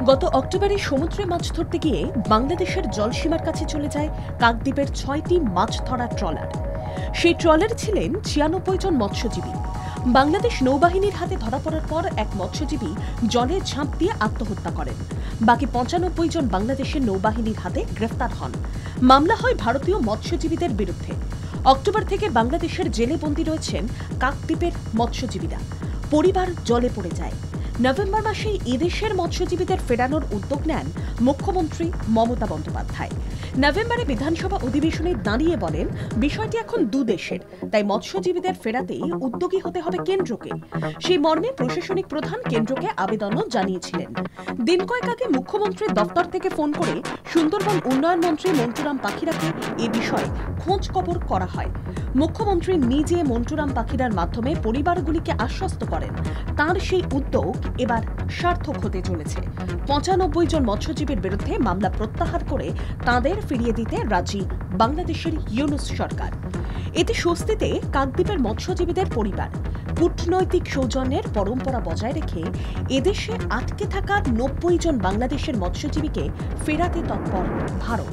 গত অক্টোবরে সমুদ্রে মাছ ধরতে গিয়ে বাংলাদেশের জলসীমার কাছে চলে যায় কাকদ্বীপের ৬টি মাছ ধরার ট্রলার। সেই ট্রলারে ছিলেন ৯৬ জন মৎস্যজীবী। বাংলাদেশ নৌবাহিনীর হাতে ধরা পড়ার পর এক মৎস্যজীবী জলে ঝাঁপ দিয়ে আত্মহত্যা করেন। বাকি ৯৫ জন বাংলাদেশের নৌবাহিনীর হাতে গ্রেফতার হন। মামলা হয় ভারতীয় মৎস্যজীবীদের বিরুদ্ধে। অক্টোবর থেকে বাংলাদেশের জেলে বন্দী রয়েছেন কাকদ্বীপের মৎস্যজীবীরা। পরিবার জলে পড়ে যায়। নভেম্বর মাসে এদেশের মৎস্যজীবীদের ফেরানোর উদ্যোগ নেন মুখ্যমন্ত্রী মমতা বন্দ্যোপাধ্যায়। নভেম্বরে বিধানসভা অধিবেশনে দাঁড়িয়ে বলেন, বিষয়টি এখন দুদেশের, তাই মৎস্যজীবীদের ফেরাতে উদ্যোগী হতে হবে কেন্দ্রকে। সেই মর্মে প্রশাসনিক প্রধান কেন্দ্রকে আবেদনও জানিয়েছিলেন। দিন কয়েক আগে মুখ্যমন্ত্রীর দপ্তর থেকে ফোন করে সুন্দরবন উন্নয়ন মন্ত্রী মন্টুরাম পাখিরাকে এ বিষয়ে খোঁজ খবর করা হয়। মুখ্যমন্ত্রী নিজে মন্টুরাম পাখিরার মাধ্যমে পরিবারগুলিকে আশ্বস্ত করেন, তাঁর সেই উদ্যোগ এবার সার্থক হতে চলেছে। ৯৫ জন মৎস্যজীবীর বিরুদ্ধে মামলা প্রত্যাহার করে তাঁদের ফিরিয়ে দিতে রাজি বাংলাদেশের ইউনূস সরকার। এতে স্বস্তিতে কাকদ্বীপের মৎস্যজীবীদের পরিবার। কূটনৈতিক সৌজন্যের পরম্পরা বজায় রেখে এদেশে আটকে থাকা ৯০ জন বাংলাদেশের মৎস্যজীবীকে ফেরাতে তৎপর ভারত।